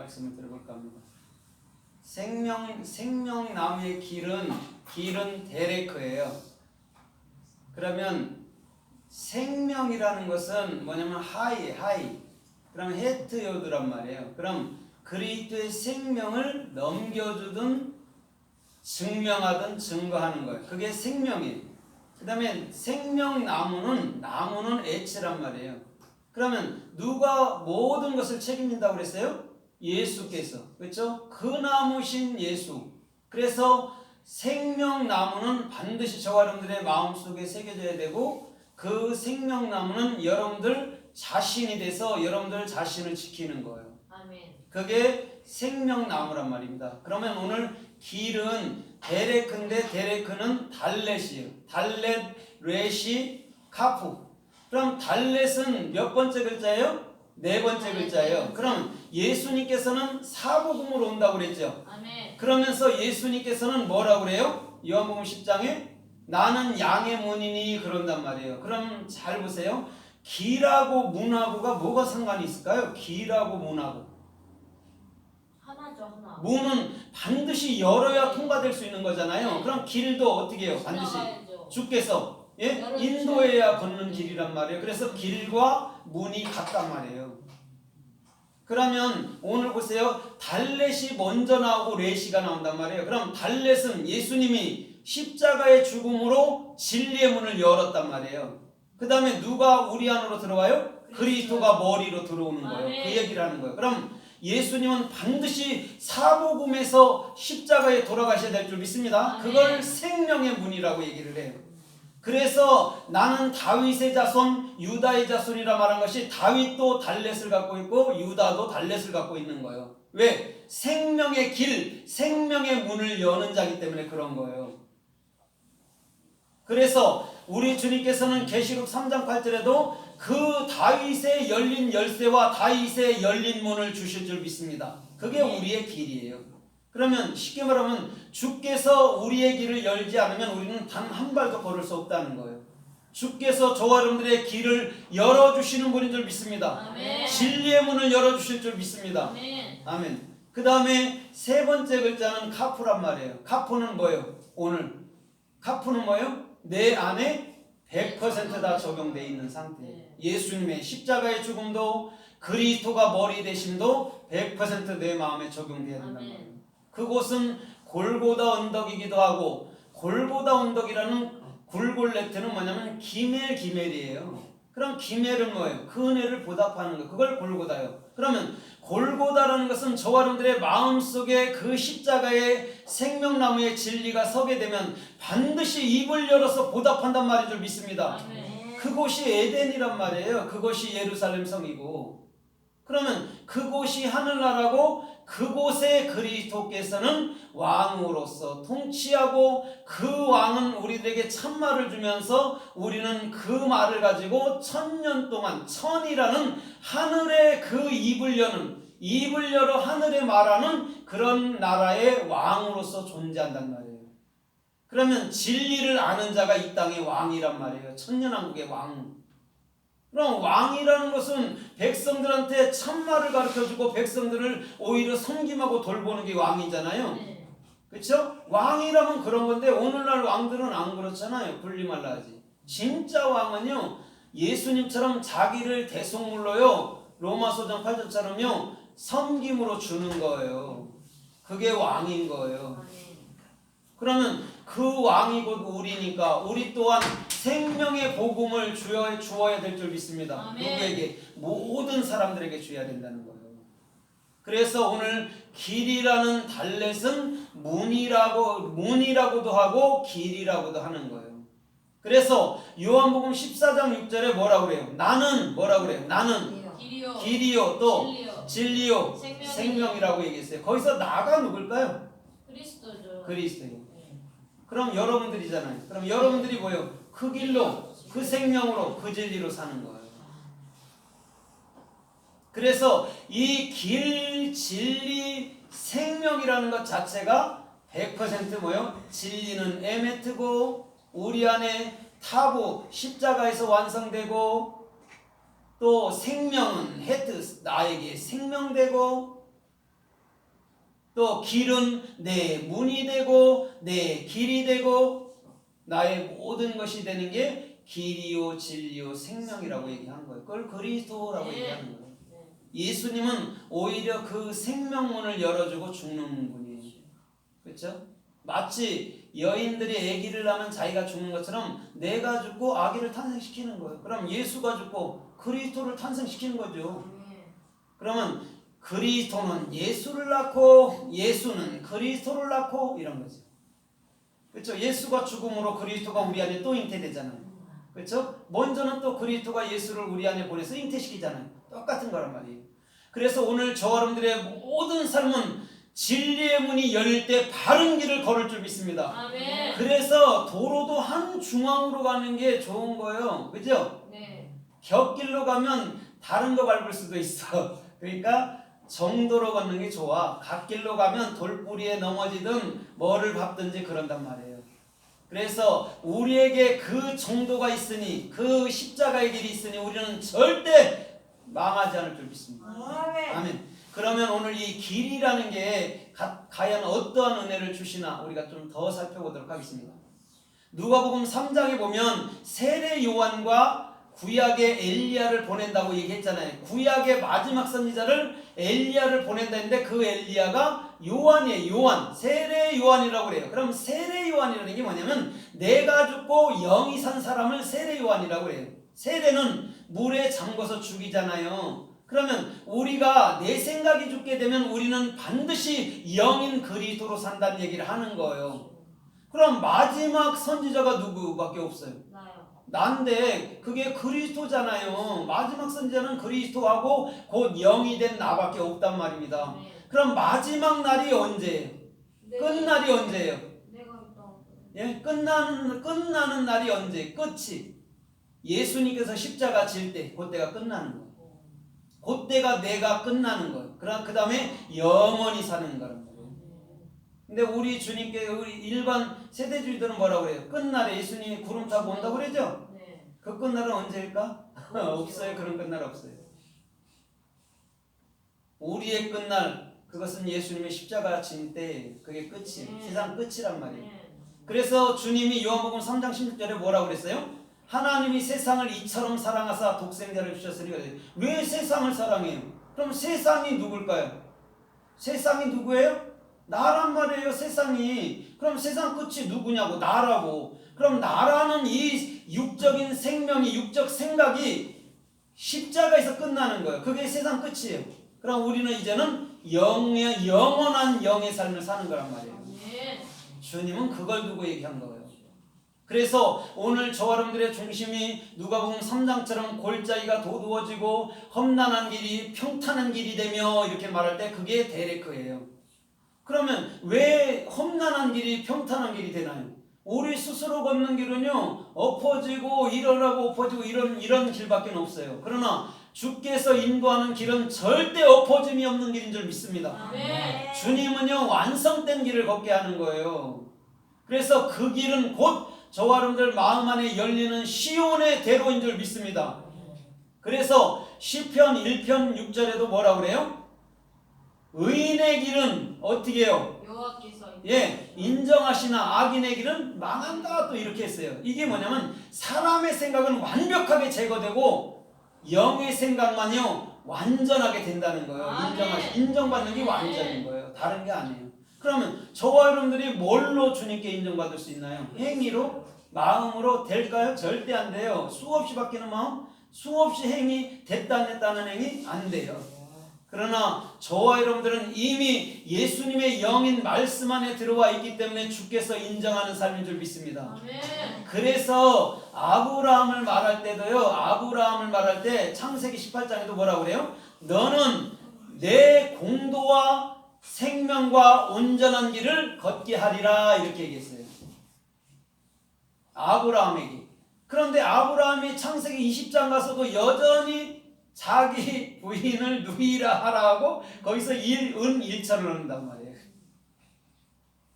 말씀을 들어볼까 합니다. 생명나무의 길은 데레크예요. 그러면 생명이라는 것은 뭐냐면 하이. 그러면 헤트요드란 말이에요. 그럼 그리스도의 생명을 넘겨주든 증명하든 증거하는 거예요. 그게 생명이에요. 그 다음에 나무는 H란 말이에요. 그러면 누가 모든 것을 책임진다고 그랬어요? 예수께서. 그렇죠? 그 나무신 예수. 그래서 생명나무는 반드시 저와 여러분들의 마음속에 새겨져야 되고, 그 생명나무는 여러분들 자신이 돼서 여러분들 자신을 지키는 거예요. 아멘. 그게 생명나무란 말입니다. 그러면 오늘 길은 데레크인데 데레크는 달렛이에요. 달렛, 레시, 카프. 그럼 달렛은 몇 번째 글자예요? 네 번째 글자예요. 그럼 예수님께서는 사복음으로 온다고 그랬죠. 아멘. 그러면서 예수님께서는 뭐라고 그래요? 요한복음 10장에 나는 양의 문이니 그런단 말이에요. 그럼 잘 보세요. 길하고 문하고가 뭐가 상관이 있을까요? 길하고 문하고. 하나죠, 하나. 문은 반드시 열어야 통과될 수 있는 거잖아요. 그럼 길도 어떻게 해요? 반드시 지나가야죠. 주께서 열어주셔야 인도해야 걷는 길이란 말이에요. 그래서 길과 문이 같단 말이에요. 그러면 오늘 보세요. 달렛이 먼저 나오고 레시가 나온단 말이에요. 그럼 달렛은 예수님이 십자가의 죽음으로 진리의 문을 열었단 말이에요. 그 다음에 누가 우리 안으로 들어와요? 그리스도가 머리로 들어오는 거예요. 그 얘기를 하는 거예요. 그럼 예수님은 반드시 사복음에서 십자가에 돌아가셔야 될 줄 믿습니다. 그걸 생명의 문이라고 얘기를 해요. 그래서 나는 다윗의 자손, 유다의 자손이라 말한 것이 다윗도 달렛을 갖고 있고 유다도 달렛을 갖고 있는 거예요. 왜? 생명의 길, 생명의 문을 여는 자기 때문에 그런 거예요. 그래서 우리 주님께서는 계시록 3장 8절에도 그 다윗의 열린 열쇠와 다윗의 열린 문을 주실 줄 믿습니다. 그게 우리의 길이에요. 그러면 쉽게 말하면 주께서 우리의 길을 열지 않으면 우리는 단 한 발도 걸을 수 없다는 거예요. 주께서 저와 여러분들의 길을 열어주시는 분인 줄 믿습니다. 아멘. 진리의 문을 열어주실 줄 믿습니다. 아멘. 아멘. 그 다음에 세 번째 글자는 카프란 말이에요. 카프는 뭐예요? 오늘 카프는 뭐예요? 내 안에 100% 다 적용되어 있는 상태예요. 예수님의 십자가의 죽음도 그리스도가 머리 되심도 100% 내 마음에 적용되어야 된단 말이에요. 그곳은 골고다 언덕이기도 하고, 골고다 언덕이라는 굴골레트는 뭐냐면 기멜이에요. 그럼 기멜은 뭐예요? 그 은혜를 보답하는 거. 그걸 골고다요. 그러면 골고다라는 것은 저와 여러분들의 마음속에 그 십자가의 생명나무의 진리가 서게 되면 반드시 입을 열어서 보답한단 말인 줄 믿습니다. 아멘. 그곳이 에덴이란 말이에요. 그것이 예루살렘 성이고, 그러면 그곳이 하늘나라고 그곳에 그리스도께서는 왕으로서 통치하고, 그 왕은 우리들에게 참말을 주면서 우리는 그 말을 가지고 1000년 동안, 천이라는 하늘의 그 입을 열어 하늘에 말하는 그런 나라의 왕으로서 존재한단 말이에요. 그러면 진리를 아는 자가 이 땅의 왕이란 말이에요. 천년왕국의 왕. 그럼 왕이라는 것은 백성들한테 참말을 가르쳐주고 백성들을 오히려 섬김하고 돌보는 게 왕이잖아요. 그렇죠? 왕이라면 그런 건데 오늘날 왕들은 안 그렇잖아요. 군림할라 하지. 진짜 왕은요, 예수님처럼 자기를 대속물로요, 로마서장 8절처럼요 섬김으로 주는 거예요. 그게 왕인 거예요. 그러면 그 왕이 곧 우리니까 우리 또한 생명의 복음을 주어야 될 줄 믿습니다. 아멘. 누구에게? 모든 사람들에게 주어야 된다는 거예요. 그래서 오늘 길이라는 달렛은 문이라고도 하고 길이라고도 하는 거예요. 그래서 요한복음 14장 6절에 뭐라고 그래요? 나는 뭐라고 그래요? 나는 길이요 또 진리요 생명이라고 얘기했어요. 거기서 나가 누굴까요? 그리스도죠. 그리스도예요. 그럼 여러분들이잖아요. 그럼 여러분들이 뭐예요? 그 길로, 그 생명으로, 그 진리로 사는 거예요. 그래서 이 길, 진리, 생명이라는 것 자체가 100% 뭐예요? 진리는 에메트고, 우리 안에 타고 십자가에서 완성되고, 또 생명은 헤트, 나에게 생명되고, 또 길은 내 문이 되고 내 길이 되고 나의 모든 것이 되는 게 길이요 진리요 생명이라고 얘기하는 거예요. 그걸 그리스도라고 얘기하는 거예요. 예수님은 오히려 그 생명문을 열어주고 죽는 분이에요. 그렇죠? 마치 여인들이 아기를 낳으면 자기가 죽는 것처럼 내가 죽고 아기를 탄생시키는 거예요. 그럼 예수가 죽고 그리스도를 탄생시키는 거죠. 그러면 그리스도는 예수를 낳고 예수는 그리스도를 낳고 이런 거죠. 그렇죠? 예수가 죽음으로 그리스도가 우리 안에 또 잉태되잖아요. 그렇죠? 먼저는 또 그리스도가 예수를 우리 안에 보내서 잉태시키잖아요. 똑같은 거란 말이에요. 그래서 오늘 저와 여러분들의 모든 삶은 진리의 문이 열릴 때 바른 길을 걸을 줄 믿습니다. 아멘. 그래서 도로도 한 중앙으로 가는 게 좋은 거예요. 그죠? 네. 곁길로 가면 다른 거 밟을 수도 있어. 그러니까 정도로 걷는 게 좋아. 갓길로 가면 돌뿌리에 넘어지든 뭐를 밟든지 그런단 말이에요. 그래서 우리에게 그 정도가 있으니 그 십자가의 길이 있으니 우리는 절대 망하지 않을 줄 믿습니다. 아멘. 그러면 오늘 이 길이라는 게 과연 어떠한 은혜를 주시나 우리가 좀 더 살펴보도록 하겠습니다. 누가복음 3장에 보면 세례 요한과 구약의 엘리야를 보낸다고 얘기했잖아요. 구약의 마지막 선지자를 엘리야를 보낸다 했는데 그 엘리야가 요한이에요. 요한, 세례 요한이라고 그래요. 그럼 세례 요한이라는 게 뭐냐면 내가 죽고 영이 산 사람을 세례 요한이라고 그래요. 세례는 물에 잠궈서 죽이잖아요. 그러면 우리가 내 생각이 죽게 되면 우리는 반드시 영인 그리스도로 산다는 얘기를 하는 거예요. 그럼 마지막 선지자가 누구밖에 없어요? 나요. 난데 그게 그리스도잖아요. 마지막 선지자는 그리스도하고 곧 영이 된 나밖에 없단 말입니다. 그럼 마지막 날이 언제예요? 끝날이 언제예요? 내가 있다. 예? 끝나는 날이 언제? 끝이. 예수님께서 십자가 질 때 그때가 끝나는 거예요. 그때가 내가 끝나는 거예요. 그 다음에 영원히 사는 거란 말이에요. 근데 우리 주님께 우리 일반 세대주의들은 뭐라고 그래요? 끝날에 예수님이 구름 타고 온다고 그러죠? 네. 그 끝날은 언제일까? 없어요. 그런 끝날 없어요. 우리의 끝날 그것은 예수님의 십자가 진 때 그게 끝이에요. 세상 끝이란 말이에요. 그래서 주님이 요한복음 3장 16절에 뭐라고 그랬어요? 하나님이 세상을 이처럼 사랑하사 독생자를 주셨으니 왜 세상을 사랑해요? 그럼 세상이 누굴까요? 세상이 누구예요? 나란 말이에요. 세상이. 그럼 세상 끝이 누구냐고? 나라고. 그럼 나라는 이 육적인 생명이 육적 생각이 십자가에서 끝나는 거예요. 그게 세상 끝이에요. 그럼 우리는 이제는 영원한 영의 삶을 사는 거란 말이에요. 주님은 그걸 두고 얘기한 거예요. 그래서 오늘 저와 여러분들의 중심이 누가복음 3장처럼 골짜기가 도두어지고 험난한 길이 평탄한 길이 되며 이렇게 말할 때 그게 데레크예요. 그러면 왜 험난한 길이 평탄한 길이 되나요? 우리 스스로 걷는 길은요 엎어지고 일어나고 엎어지고 이런 길밖에 없어요. 그러나 주께서 인도하는 길은 절대 엎어짐이 없는 길인 줄 믿습니다. 주님은요 완성된 길을 걷게 하는 거예요. 그래서 그 길은 곧 저와 여러분들 마음 안에 열리는 시온의 대로인 줄 믿습니다. 그래서 시편 1편 6절에도 뭐라고 그래요? 의인의 길은 어떻게 해요? 여호와께서 인정하시나 악인의 길은 망한다 또 이렇게 했어요. 이게 뭐냐면 사람의 생각은 완벽하게 제거되고 영의 생각만요 완전하게 된다는 거예요. 인정받는 게 완전인 거예요. 다른 게 아니에요. 그러면 저와 여러분들이 뭘로 주님께 인정받을 수 있나요? 행위로? 마음으로 될까요? 절대 안 돼요. 수없이 바뀌는 마음, 수없이 행위, 됐다 안 됐다는 행위 안 돼요. 그러나 저와 여러분들은 이미 예수님의 영인 말씀 안에 들어와 있기 때문에 주께서 인정하는 삶인 줄 믿습니다. 그래서 아브라함을 말할 때도요. 아브라함을 말할 때 창세기 18장에도 뭐라고 그래요? 너는 내 공도와 생명과 온전한 길을 걷게 하리라 이렇게 얘기했어요. 아브라함에게. 그런데 아브라함이 창세기 20장 가서도 여전히 자기 부인을 누이라 하라고 거기서 일처를 넣는단 말이에요.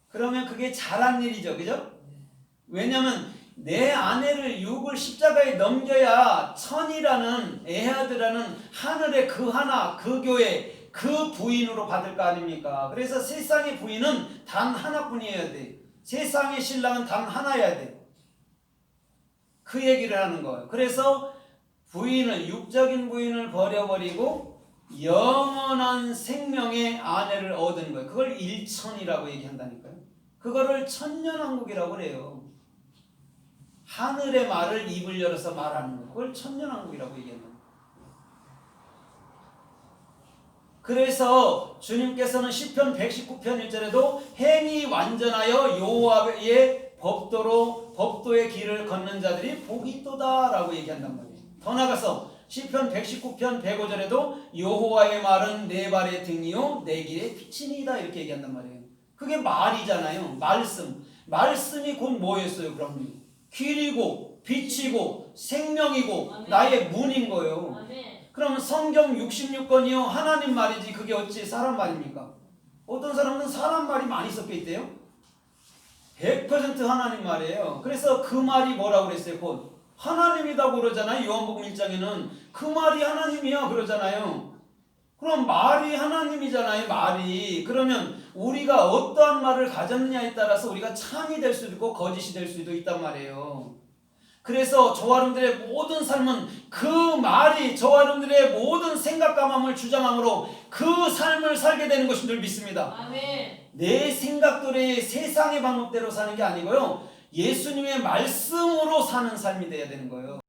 그러면 그게 잘한 일이죠. 그죠? 왜냐하면 내 아내를 육을 십자가에 넘겨야 천이라는 에하드라는 하늘의 그 하나 그 교회 그 부인으로 받을 거 아닙니까? 그래서 세상의 부인은 단 하나뿐이어야 돼. 세상의 신랑은 단 하나여야 돼. 그 얘기를 하는 거예요. 그래서 부인을, 육적인 부인을 버려버리고 영원한 생명의 아내를 얻은 거예요. 그걸 일천이라고 얘기한다니까요. 그거를 천년왕국이라고 그래요. 하늘의 말을 입을 열어서 말하는 거. 그걸 천년왕국이라고 얘기한다. 그래서 주님께서는 시편 119편 1절에도 행이 완전하여 여호와의 법도의 길을 걷는 자들이 복이 있도다 라고 얘기한단 말이에요. 더 나가서 시편 119편 105절에도 여호와의 말은 내 발의 등이요 내 길의 빛이니이다 이렇게 얘기한단 말이에요. 그게 말이잖아요. 말씀이 곧 뭐였어요? 그럼 길이고 빛이고 생명이고 아멘. 나의 문인 거예요. 아멘. 그럼 성경 66권이요 하나님 말이지 그게 어찌 사람 말입니까? 어떤 사람은 사람 말이 많이 섞여 있대요. 100% 하나님 말이에요. 그래서 그 말이 뭐라고 그랬어요? 곧 하나님이라고 그러잖아요. 요한복음 1장에는 그 말이 하나님이야 그러잖아요. 그럼 말이 하나님이잖아요. 말이. 그러면 우리가 어떠한 말을 가졌느냐에 따라서 우리가 참이 될 수도 있고 거짓이 될 수도 있단 말이에요. 그래서 저와 여러분들의 모든 삶은 그 말이 저와 여러분들의 모든 생각과 마음을 주장함으로 그 삶을 살게 되는 것인 줄 믿습니다. 아멘. 내 생각들의 세상의 방법대로 사는 게 아니고요. 예수님의 말씀으로 사는 삶이 돼야 되는 거예요.